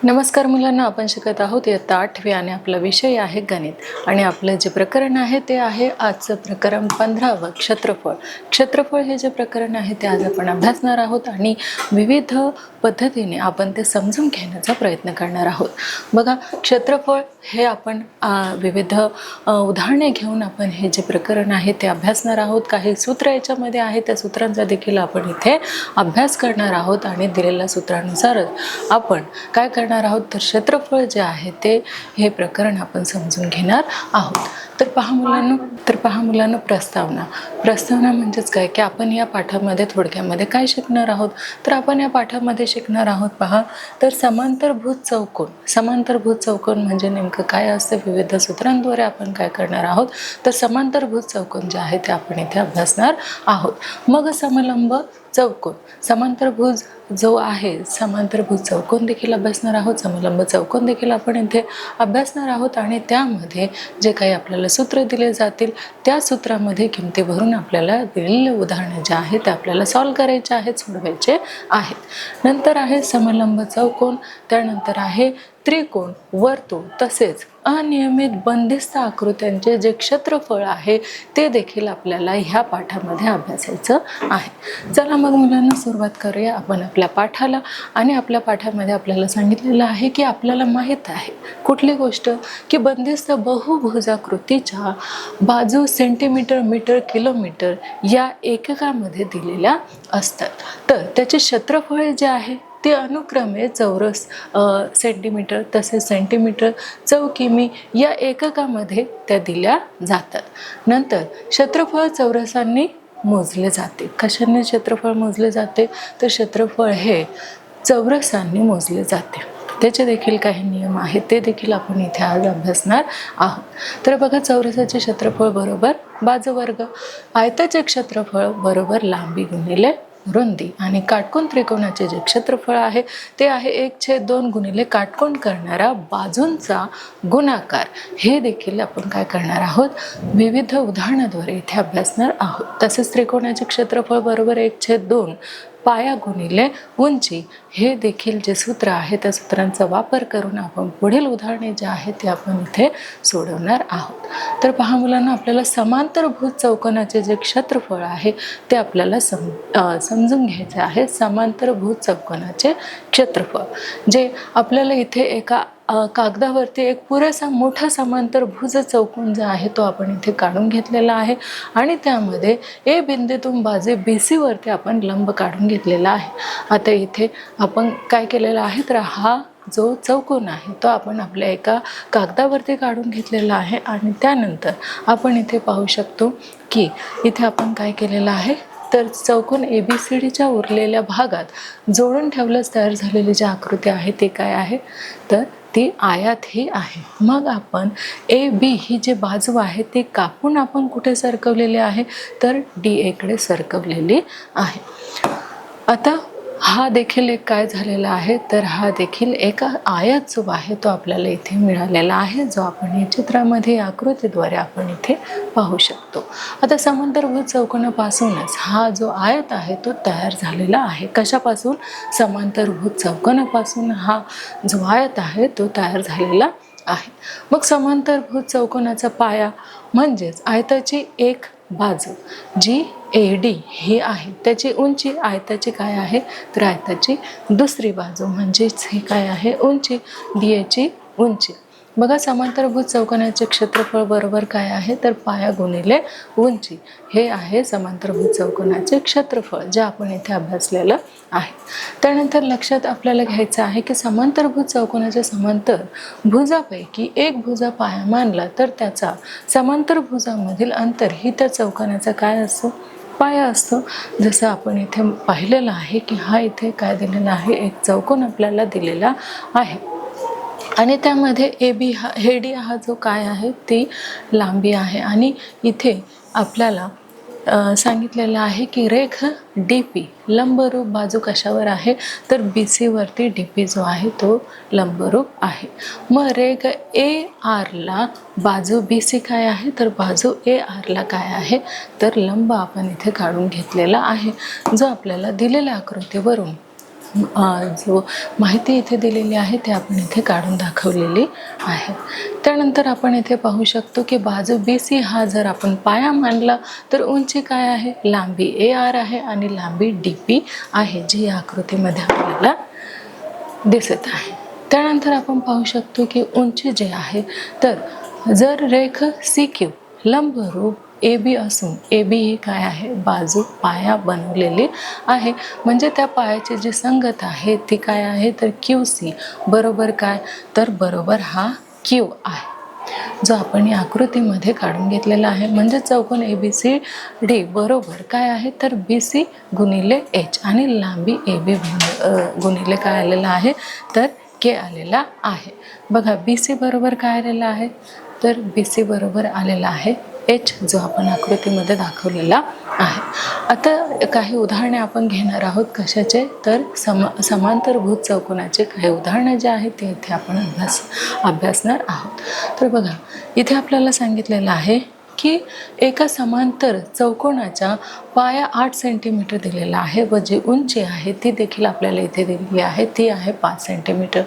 नमस्कार मुलांना, आपण शिकत आहोत इयत्ता 8वी आणि आपला विषय आहे गणित आणि आपलं जे प्रकरण आहे ते आहे आजचं प्रकरण 15व क्षेत्रफळ. क्षेत्रफळ हे जे प्रकरण आहे ते आज आपण अभ्यासणार आहोत आणि विविध पद्धतीने आपण ते समजून घेण्याचा प्रयत्न करणार आहोत. बघा, क्षेत्रफळ हे आपण विविध उदाहरणे घेऊन आपण हे जे प्रकरण आहे ते अभ्यासणार आहोत. काही सूत्र याच्यामध्ये आहे, त्या सूत्रांचा देखील आपण इथे अभ्यास करणार आहोत आणि दिलेल्या सूत्रानुसारच आपण काय करणार आहोत तर क्षेत्रफळ जे आहे ते हे प्रकरण आपण समजून घेणार आहोत. तर पहा मुलांनो प्रस्तावना म्हणजेच काय की आपण या पाठामध्ये थोडक्यामध्ये काय शिकणार आहोत तर आपण या पाठामध्ये शिकणार आहोत पहा तर समांतरभुज चौकोन म्हणजे नेमकं काय असतं. विविध सूत्रांद्वारे आपण काय करणार आहोत तर समांतरभुज चौकोन जे आहे ते आपण इथे अभ्यासणार आहोत. मग समलंब चौकोन, समांतरभुज जो आहे समांतरभुज चौकोन देखील अभ्यासणार आहोत, समलंब चौकोन देखील आपण इथे अभ्यासणार आहोत आणि त्यामध्ये जे काही आपल्याला सूत्र दिले जातील त्या सूत्रामध्ये किमती भरून आपल्याला दिलेले उदाहरणे जे आहेत ते आपल्याला सॉल्व्ह करायचे आहेत, सोडवायचे आहेत. नंतर आहे समलंब चौकोन, त्यानंतर आहे त्रिकोण, वर्तुळ तसेच अनियमित बंदिस्त आकृत्यांचे जे क्षेत्रफळ आहे ते देखील आपल्याला ह्या पाठामध्ये अभ्यासायचं आहे. चला मग मुलांना सुरुवात करूया आपण आपल्या पाठाला. आणि आपल्या पाठामध्ये आपल्याला सांगितलेलं आहे की आपल्याला माहीत आहे कुठली गोष्ट की बंदिस्त बहुभुजाकृतीच्या बाजू सेंटीमीटर, मीटर, किलोमीटर या एककामध्ये दिलेल्या असतात. तर त्याचे क्षेत्रफळ जे आहे ते अनुक्रमे चौरस सेंटीमीटर तसेच सेंटीमीटर, किमी या एककामध्ये त्या दिल्या जातात. नंतर क्षेत्रफळ चौरसांनी मोजले जाते. कशाने क्षेत्रफळ मोजले जाते तर क्षेत्रफळ हे चौरसांनी मोजले जाते. त्याचे देखील काही नियम आहेत, ते देखील आपण इथे आज अभ्यासणार आहोत. तर बघा, चौरसाचे क्षेत्रफळ बरोबर बाजूवर्ग, आयताचे क्षेत्रफळ बरोबर लांबी गुणिले रुंदी आणि काटकोन त्रिकोणाचे जे क्षेत्रफळ आहे ते आहे 1/2 गुणिले काटकोन करणारा बाजूंचा गुणाकार. हे देखील आपण काय करणार आहोत विविध उदाहरणाद्वारे इथे अभ्यासणार आहोत. तसेच त्रिकोणाचे क्षेत्रफळ बरोबर 1/2 पाया गुणिले उंची हे देखील जे सूत्र आहे त्या सूत्रांचा वापर करून आपण पुढील उदाहरणे जे आहेत ते आपण इथे सोडवणार आहोत. तर पहा मुलांना, आपल्याला समांतरभुज चौकोनाचे जे क्षेत्रफळ आहे ते आपल्याला समजून घ्यायचे आहे. समांतरभुज चौकोनाचे क्षेत्रफळ जे आपल्याला इथे एका कागदावरती एक पुरेसा मोठा समांतरभुज चौकोन जो आहे तो आपण इथे काढून घेतलेला आहे आणि त्यामध्ये ए बिंदूतून बाजू BC वरती आपण लंब काढून घेतलेला आहे. आता इथे आपण काय केलेलं आहे तर हा जो चौकोन आहे तो आपण आपल्या एका कागदावरती काढून घेतलेला आहे आणि त्यानंतर आपण इथे पाहू शकतो की इथे आपण काय केलेलं आहे तर चौकोन ABCDच्या उरलेल्या भागात जोडून ठेवल्यास तयार झालेली जी आकृती आहे ती काय आहे तर ती आयत ही आहे. मग आपण AB ही जी बाजू आहे ती कापून आपण कुठे सरकवलेली आहे तर DA कडे सरकवलेली आहे. आता हा देखील एक काय झालेला आहे तर हा देखील एक आयत जो आहे तो आपल्याला इथे मिळालेला आहे, जो आपण या चित्रामध्ये आकृतीद्वारे आपण इथे पाहू शकतो. आता समांतरभुज चौकोनापासूनच हा जो आयत आहे तो तयार झालेला आहे. कशापासून? समांतरभुज चौकोनापासून हा जो आयत आहे तो तयार झालेला आहे. मग समांतरभुज चौकोनाचा पाया म्हणजेच आयताची एक बाजू जी AD ही आहे, त्याची उंची आयताची काय आहे तर आयताची दुसरी बाजू म्हणजेच ही काय आहे उंची, DAची उंची. बघा, समांतरभुज चौकोनाचे क्षेत्रफळ बरोबर काय आहे तर पाया गुणिले उंची हे आहे समांतरभुज चौकोनाचे क्षेत्रफळ जे आपण इथे अभ्यासलेलं आहे. त्यानंतर लक्षात आपल्याला घ्यायचं आहे की समांतरभुज चौकोनाच्या समांतर भुजापैकी एक भुजा पाया मानला तर त्याचा समांतर भुजामधील अंतर ही त्या चौकोनाचा काय असतो पाया असतो. जसं आपण इथे पाहिलेलं आहे की हा इथे काय दिलेला आहे एक चौकोन आपल्याला दिलेला आहे आणि त्यामध्ये AD हा जो काय आहे ती लांबी आहे आणि इथे आपल्याला सांगितलेलं आहे की रेख DP लंबरूप बाजू कशावर आहे तर BC वरती DP जो आहे तो लंबरूप आहे. मग रेख AR ला बाजू BC काय आहे तर बाजू AR ला काय आहे तर लंब आपण इथे काढून घेतलेला आहे, जो आपल्याला दिलेल्या आकृतीवरून जो माहिती इथे दिलेली आहे ते आपण इथे काढून दाखवलेली आहे. त्यानंतर आपण इथे पाहू शकतो की बाजू BC हा जर आपण पाया मानला तर उंची काय आहे, लांबी AR आहे आणि लांबी DP आहे, जी या आकृतीमध्ये आपल्याला दिसत आहे. त्यानंतर आपण पाहू शकतो की उंची जे आहे, तर जर रेख CQ लंबरूप AB असून AB ही काय आहे, बाजू पाया बनवलेली आहे, म्हणजे त्या पायाची जी संगत आहे ती काय आहे, तर QC बरोबर काय, तर बरोबर हा Q आहे, जो आपण या आकृतीमध्ये काढून घेतलेला आहे. म्हणजे चौकोन ABCD बरोबर काय आहे, तर BC गुणिले H आणि लांबी AB गुणिले काय आलेला आहे, तर K आलेला आहे. बघा BC बरोबर काय आलेला आहे, तर BC बरोबर आलेला आहे H, जो आपण आकृतीमध्ये दाखवलेला आहे. आता काही उदाहरणे आपण घेणार आहोत. कशाचे, तर समांतरभुज चौकोनाचे काही उदाहरणं जे आहेत ते इथे आपण अभ्यासणार आहोत. तर बघा इथे आपल्याला सांगितलेलं आहे की एका समांतर चौकोनाच्या पाया 8 सेंटीमीटर दिलेला आहे व जी उंची आहे ती देखील आपल्याला इथे दिलेली आहे, ती आहे 5 सेंटीमीटर.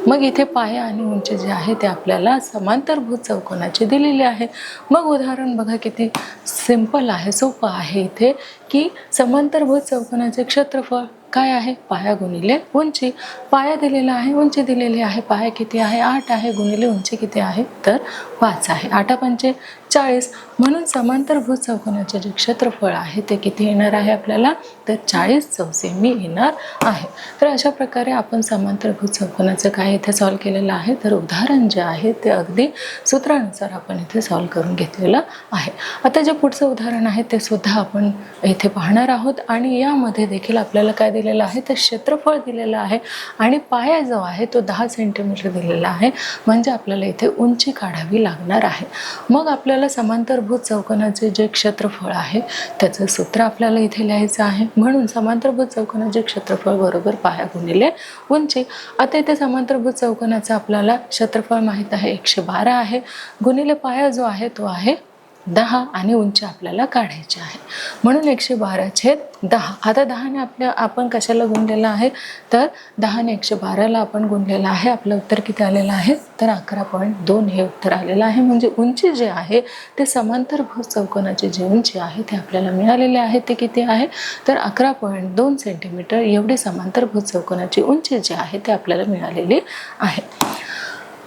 मग इथे पाया आणि उंची जे आहे ते आपल्याला समांतरभुज चौकोनाची दिलेली आहे. मग उदाहरण बघा किती सिंपल आहे, सोपं आहे इथे, की समांतरभुज चौकोनाचे क्षेत्रफळ काय आहे, पाया गुणिले उंची. पाया दिलेला आहे, उंची दिलेली आहे. पाया किती आहे, 8 आहे, गुणिले उंची किती आहे, तर 5 आहे. 8 पंचे 40. म्हणून समांतरभुज चौकोनाचे जे क्षेत्रफळ आहे ते किती येणार आहे आपल्याला, तर 40 चौसेमी येणार आहे. तर अशा प्रकारे आपण समांतरभुज चौकोनाचं काय इथे सॉल्व केलेलं आहे, तर उदाहरण जे आहे ते अगदी सूत्रानुसार आपण इथे सॉल्व करून घेतलेलं आहे. आता जे पुढचं उदाहरण आहे ते सुद्धा आपण इथे पाहणार आहोत आणि यामध्ये देखील आपल्याला काय दिलेलं आहे, तर क्षेत्रफळ दिलेलं आहे आणि पाया जो आहे तो 10 सेंटीमीटर दिलेला आहे, म्हणजे आपल्याला इथे उंची काढावी लागणार आहे. मग आपल्याला समांतरभुज चौकोनाचे जे क्षेत्रफळ आहे त्याचं सूत्र आपल्याला इथे लिहायचं आहे. म्हणून समांतरभुज चौकोनाचे क्षेत्रफळ बरोबर पाया गुणिले उंची. आता इथे समांतरभुज चौकोनाचं आपल्याला क्षेत्रफळ माहीत आहे 112 आहे, गुणिले पाया जो आहे तो आहे 10 आणि उंची आपल्याला काढायची आहे, म्हणून 112/10. आता 10ने आपण कशाला गुणलेलं आहे, तर 10ने 112ला आपण गुणलेलं आहे. आपलं उत्तर किती आलेलं आहे, तर 11.2 हे उत्तर आलेलं आहे. म्हणजे उंची जे आहे ते समांतरभुज चौकोनाची जी उंची आहे ते आपल्याला मिळालेली आहे, ते किती आहे, तर 11.2 सेंटीमीटर एवढी समांतरभुज चौकोनाची उंची जी आहे ते आपल्याला मिळालेली आहे.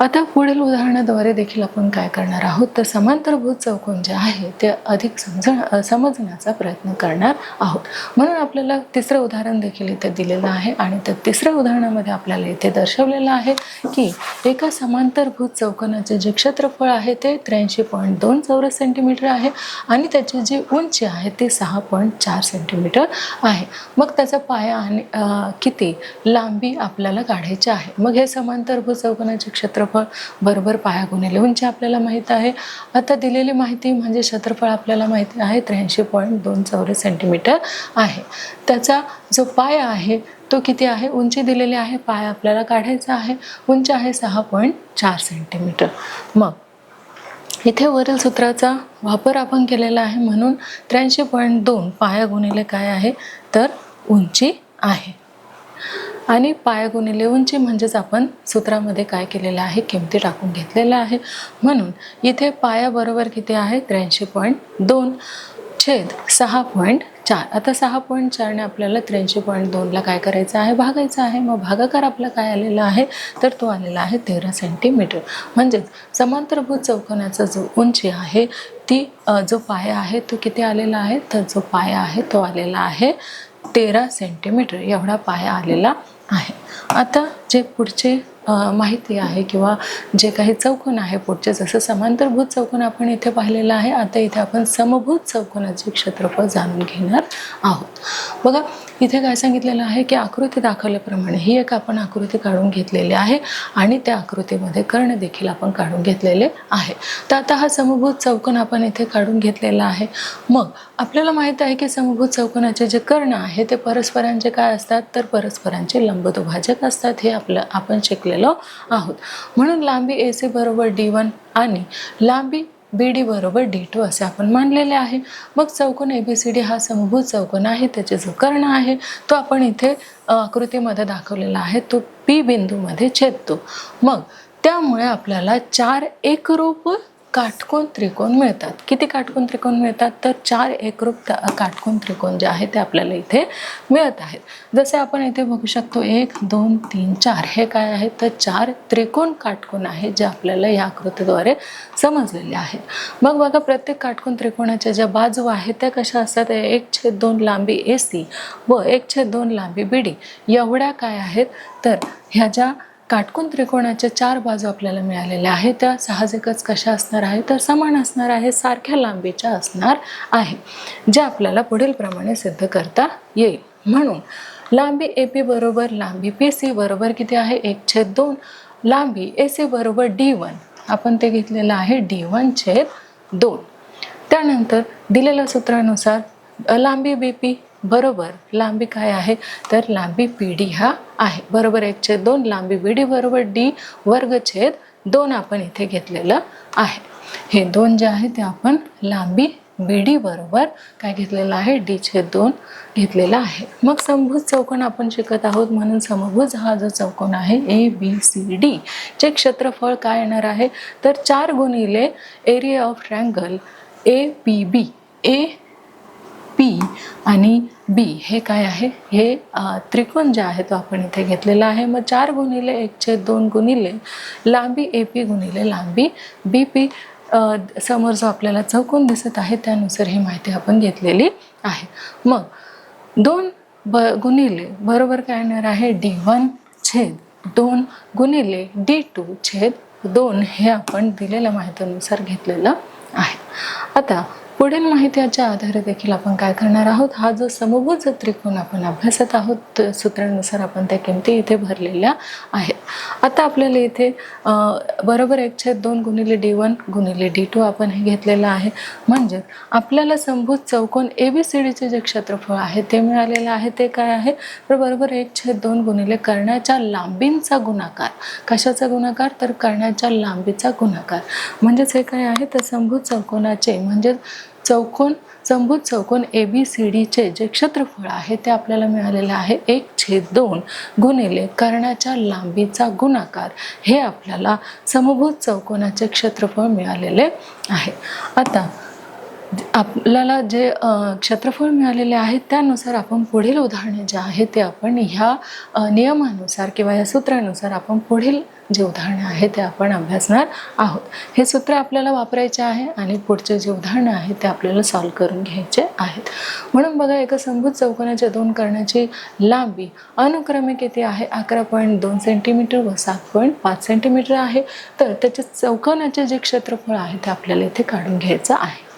आता पुढील उदाहरणाद्वारे देखील आपण काय करणार आहोत, तर समांतरभुज चौकोन जे आहे ते अधिक समजण्याचा प्रयत्न करणार आहोत. म्हणून आपल्याला तिसरं उदाहरण देखील इथे दिलेलं आहे आणि त्या तिसऱ्या उदाहरणामध्ये आपल्याला इथे दर्शवलेलं आहे की एका समांतरभुज चौकोनाचे जे क्षेत्रफळ आहे ते 83.2 चौरस सेंटीमीटर आहे आणि त्याची जी उंची आहे ती 6.4 सेंटीमीटर आहे. मग त्याचा पाया आणि किती लांबी आपल्याला काढायची आहे. मग हे समांतरभुज चौकोनाचे क्षेत्रफळ बरोबर पाया गुणिले उंची आपल्याला माहित आहे. आता दिलेली माहिती म्हणजे क्षेत्रफळ आपल्याला माहिती आहे 83.2 चौरस सेंटीमीटर आहे. त्याचा जो पाया आहे तो किती आहे, उंची दिलेली आहे, पाया आपल्याला काढायचा आहे, उंची आहे 6.4 सेंटीमीटर. मग इथे वरील सूत्राचा वापर आपण केलेला आहे, म्हणून 83.2 पाया गुणिले काय आहे, तर उंची आहे आणि पाया गुणिले उंची म्हणजेच आपण सूत्रामध्ये काय केलेलं आहे, किमती टाकून घेतलेल्या आहे. म्हणून इथे पाया बरोबर किती आहे, 83.2 छेद 6.4. आता 6.4ने आपल्याला 83.2ला काय करायचं आहे, भागायचं आहे. मग भागाकार आपला काय आलेला आहे, तर तो आलेला आहे 13 सेंटीमीटर. म्हणजेच समांतरभुज चौकोनाचा जो उंची आहे ती जो पाया आहे तो किती आलेला आहे, तर जो पाया आहे तो आलेला आहे 13 सेंटीमीटर एवढा पाया आलेला आहे. आता जे पुढचे माहिती आहे किंवा जे काही चौकोन आहे पुढचे, जसं समांतरभुज चौकोन आपण इथे पाहिलेला आहे, आता इथे आपण समभुज चौकोनाचे क्षेत्रफळ जाणून घेणार आहोत. बघा इथे काय सांगितलेलं आहे की आकृती दाखवल्याप्रमाणे ही एक आपण आकृती काढून घेतलेली आहे आणि त्या आकृतीमध्ये कर्ण देखील आपण काढून घेतलेले आहे. तर आता हा समभुज चौकोन आपण इथे काढून घेतलेला आहे. मग आपल्याला माहित आहे की समभुज चौकोनाचे जे कर्ण आहे ते परस्परांचे काय असतात, तर परस्परांचे लंबदुभाजक असतात. हे आपण शिकलेलो आहोत. म्हणून लांबी AC बरोबर D1 आणि लांबी BD बरोबर D2 असे आपण मानलेले आहे. मग चौकोन ABCD हा समभुज चौकोन आहे. त्याचे जो कर्ण आहे तो आपण इथे आकृतीमध्ये दाखवलेला आहे. तो P बिंदूमध्ये छेदतो. मग त्यामुळे आपल्याला 4 एकरूप काटकोन त्रिकोण मिळतात. किती काटकोन त्रिकोण मिळतात? तर 4 एकरूप काटकोन त्रिकोण जे आहे ते आपल्याला इथे मिळत आहेत. जसे आपण इथे बघू शकतो 1 2 3 4 हे काय आहे तर 4 त्रिकोण काटकोन आहे जे आपल्याला या आकृतीद्वारे समजलेले आहेत. मग बघा प्रत्येक काटकोन त्रिकोणाच्या ज्या बाजू आहेत त्या कशा असतात? 1/2 लांबी AC व 1/2 लांबी BD एवढ्या काय आहेत तर ह्या ज्या काटकोन त्रिकोणाच्या 4 बाजू आपल्याला मिळालेल्या आहेत त्या साहजिकच कशा असणार आहे तर समान असणार आहे, सारख्या लांबीच्या असणार आहे, जे आपल्याला पुढील प्रमाणे सिद्ध करता येईल. म्हणून लांबी AP बरोबर लांबी PC बरोबर किती आहे? 1/2 लांबी AC बरोबर D1 आपण ते घेतलेलं आहे D1/2. त्यानंतर दिलेल्या सूत्रानुसार लांबी BP बरोबर लांबी काय आहे तर लांबी PD हा आहे बरोबर 1/2 लांबी BD बरोबर D2/2 आपण इथे घेतलेलं आहे. हे 2 जे आहे ते आपण लांबी BD बरोबर काय घेतलेलं आहे D/2 घेतलेला आहे. मग समभुज चौकोन आपण शिकत आहोत म्हणून समभुज हा जो चौकोन आहे ABCD चे क्षेत्रफळ काय येणार आहे तर 4 गुणिले area of triangle APB P आणि B हे काय आहे हे त्रिकोण जे आहे तो आपण इथे घेतलेला आहे. मग 4 गुणिले 1/2 गुणिले लांबी AP गुणिले लांबी BP समोर जो आपल्याला चौकोन दिसत आहे त्यानुसार ही माहिती आपण घेतलेली आहे. मग 2 गुणिले बरोबर काय येणार आहे D1/2 गुणिले D2/2 हे आपण दिलेल्या माहितीनुसार घेतलेलं आहे. आता पुढील माहितीच्या आधारे देखील आपण काय करणार आहोत हा जो समभुज त्रिकोण आपण अभ्यासत आहोत सूत्रानुसार आपण त्या किमती इथे भरलेल्या आहेत. आता आपल्याला इथे बरोबर 1/2 गुणिले D1 गुणिले D2 आपण हे घेतलेलं आहे. म्हणजे आपल्याला समभुज चौकोन ABCDचे जे क्षेत्रफळ आहे ते मिळालेलं आहे. ते काय आहे तर बरोबर 1/2 गुणिले कर्णाच्या लांबींचा गुणाकार. कशाचा गुणाकार तर कर्णाच्या लांबीचा गुणाकार. म्हणजेच हे काय आहे तर समभुज चौकोनाचे म्हणजे समभुज चौकोन ABCDचे जे क्षेत्रफळ आहे ते आपल्याला मिळालेलं आहे 1/2 गुणिले कर्णाच्या लांबीचा गुणाकार हे आपल्याला समभुज चौकोनाचे क्षेत्रफळ मिळालेले आहे. आता आपल्याला जे क्षेत्रफळ मिळालेले आहे त्यानुसार आपण पुढील उदाहरणे जे आहे ते आपण ह्या नियमानुसार किंवा या सूत्रानुसार आपण पुढील जे उदाहरणे आहे ते आपण अभ्यासणार आहोत. हे सूत्र आपल्याला वापरायचे आहे आणि पुढचे जे उदाहरणं आहेत ते आपल्याला सॉल्व्ह करून घ्यायचे आहेत. म्हणून बघा एका समभुज चौकोनाच्या 2 कर्णाची लांबी अनुक्रमे किती आहे 11.2 सेंटीमीटर व 7.5 सेंटीमीटर आहे. तर त्याचे चौकोनाचे जे क्षेत्रफळ आहे ते आपल्याला इथे काढून घ्यायचं आहे.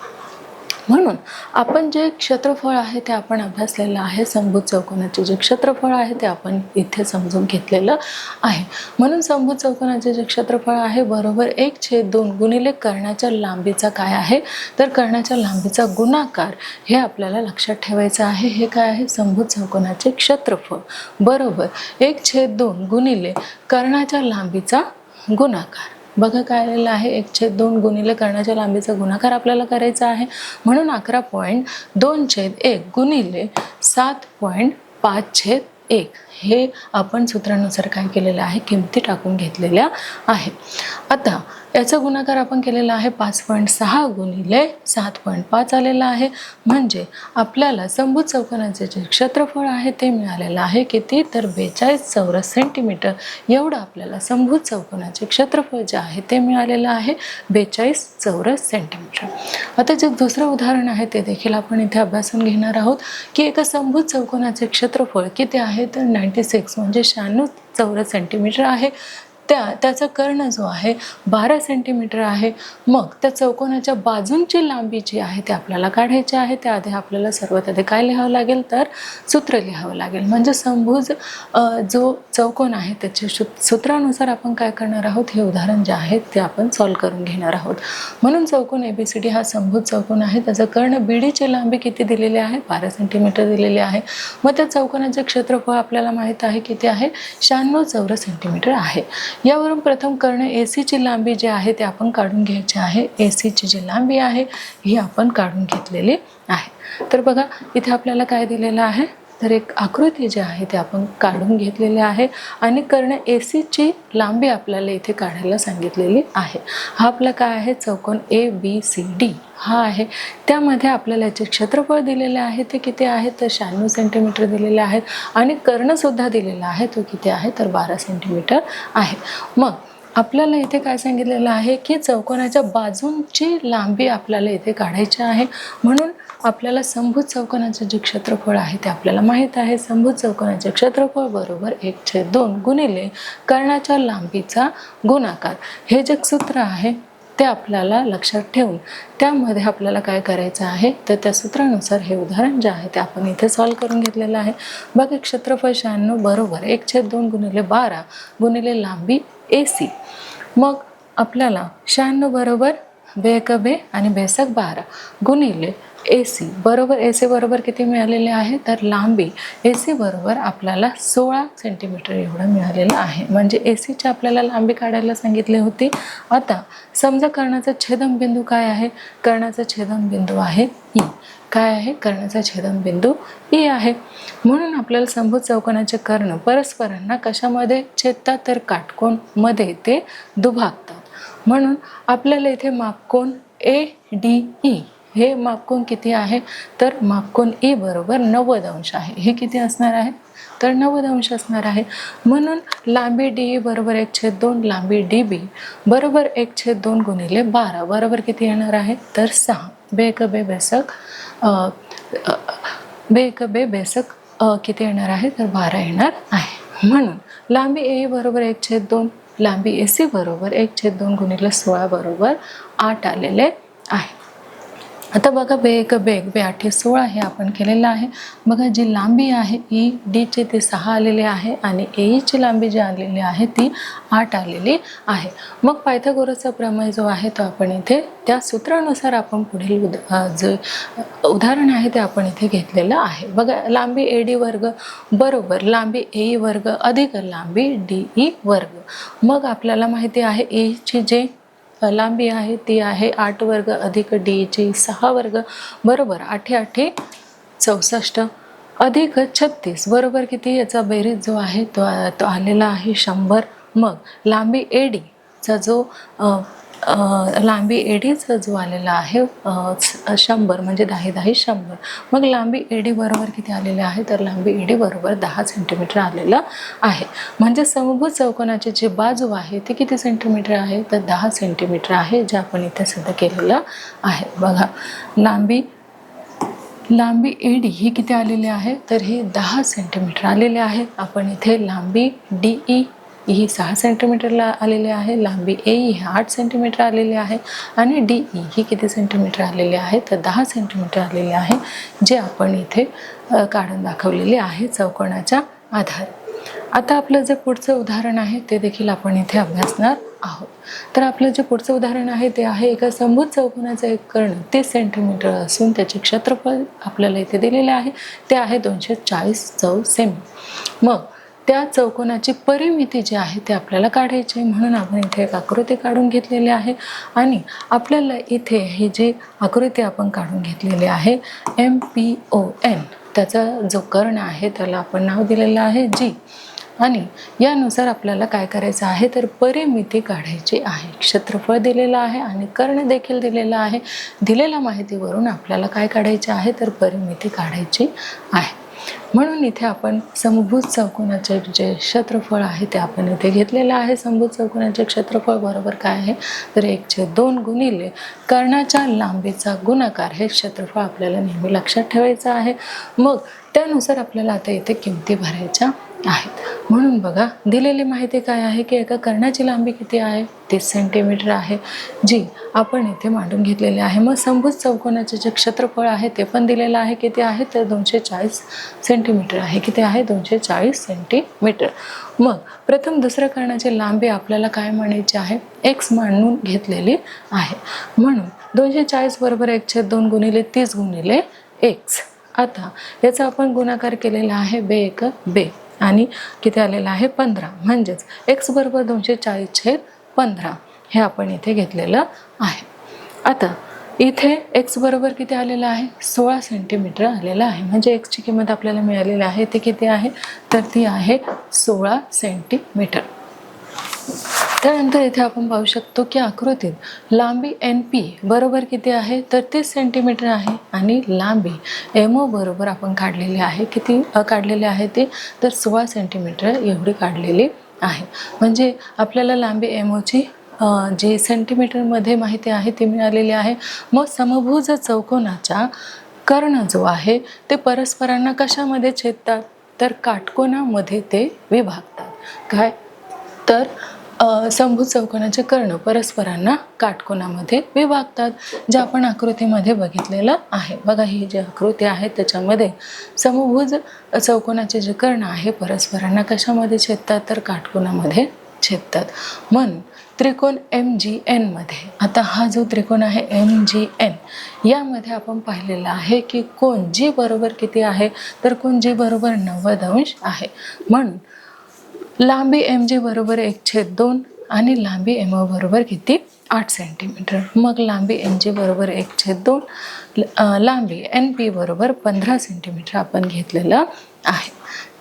म्हणून आपण जे क्षेत्रफळ आहे ते आपण अभ्यासलेलं आहे. समभुज चौकोनाचे जे क्षेत्रफळ आहे ते आपण इथे समजून घेतलेलं आहे. म्हणून समभुज चौकोनाचे जे क्षेत्रफळ आहे बरोबर 1/2 गुणिले कर्णाच्या लांबीचा काय आहे तर कर्णाच्या लांबीचा गुणाकार हे आपल्याला लक्षात ठेवायचं आहे. हे काय आहे समभुज चौकोनाचे क्षेत्रफळ बरोबर 1/2 गुणिले कर्णाच्या लांबीचा गुणाकार. बघा काय आलेलं आहे 1/2 गुणिले कर्णाच्या लांबीचा गुणाकार आपल्याला करायचा आहे. म्हणून 11.2/1 गुणिले 7.5/1 हे आपण सूत्रानुसार काय केलेलं आहे किमती टाकून घेतलेल्या आहेत. आता याचा गुणाकार आपण केलेला आहे 5.6 गुणिले 7.5 आलेला आहे. म्हणजे आपल्याला समभुज चौकोनाचे जे क्षेत्रफळ आहे ते मिळालेलं आहे किती तर 42 चौरस सेंटीमीटर एवढं आपल्याला समभुज चौकोनाचे क्षेत्रफळ जे आहे ते मिळालेलं आहे 42 चौरस सेंटीमीटर. आता जे दुसरं उदाहरण आहे ते देखील आपण इथे अभ्यासून घेणार आहोत की एका समभुज चौकोनाचे क्षेत्रफळ किती आहे तर 96 म्हणजे 96 चौरस सेंटीमीटर आहे. त्याचा कर्ण जो आहे 12 सेंटीमीटर आहे. मग त्या चौकोनाच्या बाजूंची लांबी जी आहे ते आपल्याला काढायची आहे. त्याआधी आपल्याला सर्वात आधी काय लिहावं लागेल तर सूत्र लिहावं लागेल. म्हणजे समभुज जो चौकोन आहे त्याच्या सूत्रानुसार आपण काय करणार आहोत हे उदाहरण जे आहे ते आपण सॉल्व्ह करून घेणार आहोत. म्हणून चौकोन ABCD हा समभुज चौकोन आहे. त्याचा कर्ण BDची लांबी किती दिलेली आहे 12 सेंटीमीटर दिलेली आहे. मग त्या चौकोनाचे क्षेत्रफळ आपल्याला माहीत आहे किती आहे 96 चौरस सेंटीमीटर आहे. यावरून प्रथम कर्ण AC ची लांबी जी आहे ते आपण काढून घ्यायची आहे. AC ची जी लांबी आहे ही आपण काढून घेतलेली आहे. तर बघा इथे आपल्याला काय दिलेलं आहे, तर एक आकृती जी आहे ते आपण काढून घेतलेली आहे आणि कर्ण AC ची लांबी आपल्याला इथे काढायला सांगितलेली आहे. हा आपला काय आहे, चौकोन ABCD हा आहे. त्यामध्ये आपल्याला याचे क्षेत्रफळ दिलेले आहे ते किती आहे, तर 96 सेंटीमीटर दिलेले आहेत आणि कर्णसुद्धा दिलेला आहे, तो किती आहे, तर 12 सेंटीमीटर आहे. मग आपल्याला इथे काय सांगितलेलं आहे की चौकोनाच्या बाजूंची लांबी आपल्याला इथे काढायची आहे. म्हणून आपल्याला समभुज चौकोनाचे जे क्षेत्रफळ आहे ते आपल्याला माहीत आहे. समभुज चौकोनाचे क्षेत्रफळ बरोबर 1/2 गुणिले कर्णाच्या लांबीचा गुणाकार. हे जे सूत्र आहे ते आपल्याला लक्षात ठेवून त्यामध्ये आपल्याला काय करायचं आहे, तर त्या सूत्रानुसार हे उदाहरण जे आहे ते आपण इथे सॉल्व करून घेतलेलं आहे. बघा क्षेत्रफळ 96 बरोबर 1/2 गुणिले 12 गुणिले लांबी AC. मग आपल्याला 96 बरोबर 2 आणि 12 गुणिले AC बरोबर AC बरोबर किती मिळालेले आहे, तर लांबी AC बरोबर आपल्याला 16 सेंटीमीटर एवढं मिळालेलं आहे. म्हणजे AC आपल्याला लांबी काढायला सांगितली होती. आता समजा कर्णाचा छेदनबिंदू काय आहे, कर्णाचा छेदनबिंदू आहे E. काय आहे, कर्णाचा छेदनबिंदू E आहे. म्हणून आपल्याला समभुज चौकोनाचे कर्ण परस्परांना कशामध्ये छेदतात, तर काटकोन मध्ये ते दुभागतात. म्हणून आपल्याला इथे मापकोन ADE हे मापकोन किती आहे, तर मापकोन E बरोबर 90 अंश आहे. हे किती असणार आहे, तर 90 अंश असणार आहे. म्हणून लांबी DE बरोबर 1/2 लांबी DB बरोबर 1/2 गुणिले 12 बरोबर किती येणार आहे, तर 6. बेकबे बेसक किती येणार आहे, तर 12 येणार आहे. म्हणून लांबी AE बरोबर 1/2 लांबी AC बरोबर 1/2 गुणिले 16 बरोबर 8 आलेले आहे. आता बघा 2 हे आपण केलेलं आहे. बघा जी लांबी आहे ED ते 6 आलेली आहे आणि AE लांबी जी आलेली आहे ती 8 आलेली आहे. मग पायथागोरसचा प्रमेय जो आहे तो आपण इथे त्या सूत्रानुसार आपण पुढील जे उदाहरण आहे ते आपण इथे घेतलेलं आहे. बघा लांबी AD वर्ग बरोबर लांबी AE वर्ग अधिक लांबी DE वर्ग. मग आपल्याला माहिती आहे AE जे लांबी आहे ती आहे 8 वर्ग अधिक DE 6 वर्ग बरोबर 8 8 64 अधिक 36 बरोबर किती, याचा बेरीज जो आहे तो आलेला आहे 100. मग लांबी AD चा जो लांबी ADचा जो आलेला आहे 100 म्हणजे 10 10 100. मग लांबी AD बरोबर किती आलेले आहे, तर लांबी AD बरोबर 10 सेंटीमीटर आलेलं आहे. म्हणजे समभुज चौकोनाची जी बाजू आहे ती किती सेंटीमीटर आहे, तर 10 सेंटीमीटर आहे, जे आपण इथे सिद्ध केलेलं आहे. बघा लांबी AD ही किती आलेली आहे, तर ही 10 सेंटीमीटर आलेली आहे. आपण इथे लांबी DE ही 6 सेंटीमीटरला आलेली आहे, लांबी AE ही 8 सेंटीमीटर आलेली आहे आणि DE ही किती सेंटीमीटर आलेली आहे, तर 10 सेंटीमीटर आलेली आहे, जे आपण इथे काढून दाखवलेले आहे चौकोनाच्या आधारे. आता आपलं जे पुढचं उदाहरण आहे ते देखील आपण इथे अभ्यासणार आहोत. तर आपलं जे पुढचं उदाहरण आहे ते आहे एका समभुज चौकोनाचा एक कर्ण 30 सेंटीमीटर असून त्याचे क्षेत्रफळ आपल्याला इथे दिलेले आहे ते आहे 240 चौ सेमी. मग त्या चौकोनाची परिमिती जी आहे ते आपल्याला काढायची आहे. म्हणून आपण इथे एक आकृती काढून घेतलेली आहे आणि आपल्याला इथे ही जी आकृती आपण काढून घेतलेली आहे MPON, त्याचा जो कर्ण आहे त्याला आपण नाव दिलेलं आहे G. आणि यानुसार आपल्याला काय करायचं आहे, तर परिमिती काढायची आहे. क्षेत्रफळ दिलेलं आहे आणि कर्ण देखील दिलेला आहे. दिलेल्या माहितीवरून आपल्याला काय काढायचे आहे, तर परिमिती काढायची आहे. म्हणून इथे आपण समभुज चौकोनाचे जे क्षेत्रफळ आहे ते आपण इथे घेतलेलं आहे. समभुज चौकोनाचे क्षेत्रफळ बरोबर काय आहे, तर 1/2 गुणिले कर्णाच्या लांबीचा गुणाकार. हे क्षेत्रफळ आपल्याला नेहमी लक्षात ठेवायचं आहे. मग त्यानुसार आपल्याला आता इथे किमती भरायच्या आहेत. म्हणून बघा दिलेली माहिती काय आहे की एका कर्णाची लांबी किती आहे, 30 सेंटीमीटर आहे, जी आपण इथे मांडून घेतलेली आहे. मग समभुज चौकोनाचे जे क्षेत्रफळ आहे ते पण दिलेलं आहे, किती आहे, तर 240 सेंटीमीटर आहे. किती आहे, 240 सेंटीमीटर. मग प्रथम दुसऱ्या कर्णाची लांबी आपल्याला काय म्हणायची आहे, x मांडून घेतलेली आहे. म्हणून 240 बरोबर 1/2 गुणिले 30 गुणिले x. आता याचा आपण गुणाकार केलेला आहे 2 1 2 आणि किती आलेलं आहे 15, म्हणजेच x बरोबर 240/15 हे आपण इथे घेतलेलं आहे. आता इथे x बरोबर किती आलेलं आहे 16 सेंटीमीटर आलेलं आहे, म्हणजे x ची किंमत आपल्याला मिळालेली आहे ती किती आहे तर ती आहे 16 सेंटीमीटर. त्यानंतर इथे आपण पाहू शकतो की आकृतीत लांबी NP बरोबर किती आहे तर 30 सेंटीमीटर आहे आणि लांबी MO बरोबर आपण काढलेली आहे, किती काढलेली आहे ती तर 16 सेंटीमीटर एवढी काढलेली आहे. म्हणजे आपल्याला लांबी MOची जी सेंटीमीटरमध्ये माहिती आहे ती मिळालेली आहे. मग समभुज चौकोनाचा कर्ण जो आहे ते परस्परांना कशामध्ये छेदतात तर काटकोनामध्ये ते विभागतात. काय तर समभुज चौकोनाचे कर्ण परस्परांना काटकोनामध्ये विभागतात, जे आपण आकृतीमध्ये बघितलेलं आहे. बघा ही जी आकृती आहे त्याच्यामध्ये समभुज चौकोनाचे जे कर्ण आहे परस्परांना कशामध्ये छेदतात तर काटकोनामध्ये छेदतात. म्हणून त्रिकोण MGN मध्ये, आता हा जो त्रिकोण आहे MGN यामध्ये आपण पाहिलेलं आहे की कोण G बरोबर किती आहे तर कोण G बरोबर 90 अंश आहे. म्हणून लांबी MG बरोबर 1/2 आणि लांबी MO बरोबर किती 8 सेंटीमीटर. मग लांबी NG बरोबर 1/2, लांबी NP बरोबर 15 सेंटीमीटर आपण घेतलेलं आहे.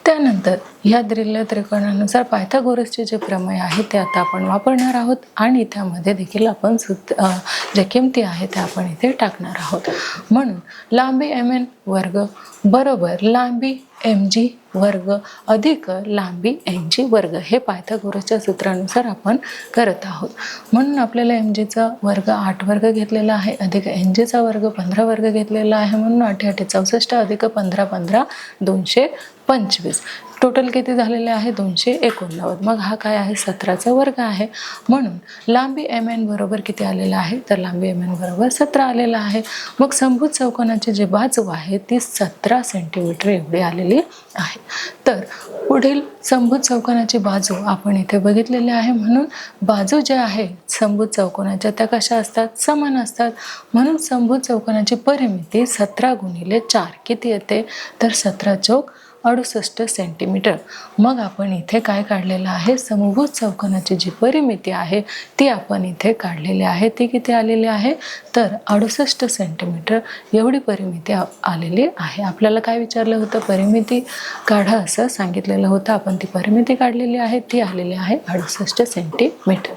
त्यानंतर ह्या दिलेल्या त्रिकोणानुसार पायथागोरसचे जे प्रमेय आहे ते आता आपण वापरणार आहोत आणि त्यामध्ये देखील आपण ज्या किमती आहेत त्या आपण इथे टाकणार आहोत. म्हणून लांबी MN वर्ग बरोबर लांबी MG वर्ग अधिक लांबी NG वर्ग हे पायथागोरसच्या सूत्रानुसार आपण करत आहोत. म्हणून आपल्याला MGचा वर्ग 8 वर्ग घेतलेला आहे अधिक NGचा वर्ग 15 वर्ग घेतलेला आहे. म्हणून 8 8 64 अधिक 15 15 225. टोटल किती झालेले आहे 289. मग हा काय आहे 17चा वर्ग आहे. म्हणून लांबी MN बरोबर किती आलेला आहे तर लांबी MN बरोबर 17 आलेला आहे. मग समभुज चौकोनाची जी बाजू आहे ती 17 सेंटीमीटर एवढी आलेली आहे. तर पुढील समभुज चौकोनाची बाजू आपण इथे बघितलेली आहे. म्हणून बाजू ज्या आहे समभुज चौकोनाच्या त्या कशा असतात समान असतात. म्हणून समभुज चौकोनाची परिमिती 17 गुणिले 4 किती येते तर 17 चौक 68 सेंटीमीटर. मग आपण इथे काय काढलेलं आहे समभुज चौकोनाची जी परिमिती आहे ती आपण इथे काढलेली आहे. ती किती आलेली आहे तर 68 सेंटीमीटर एवढी परिमिती आलेली आहे. आपल्याला काय विचारलं होतं परिमिती काढा असं सांगितलेलं होतं. आपण ती परिमिती काढलेली आहे ती आलेली आहे 68 सेंटीमीटर.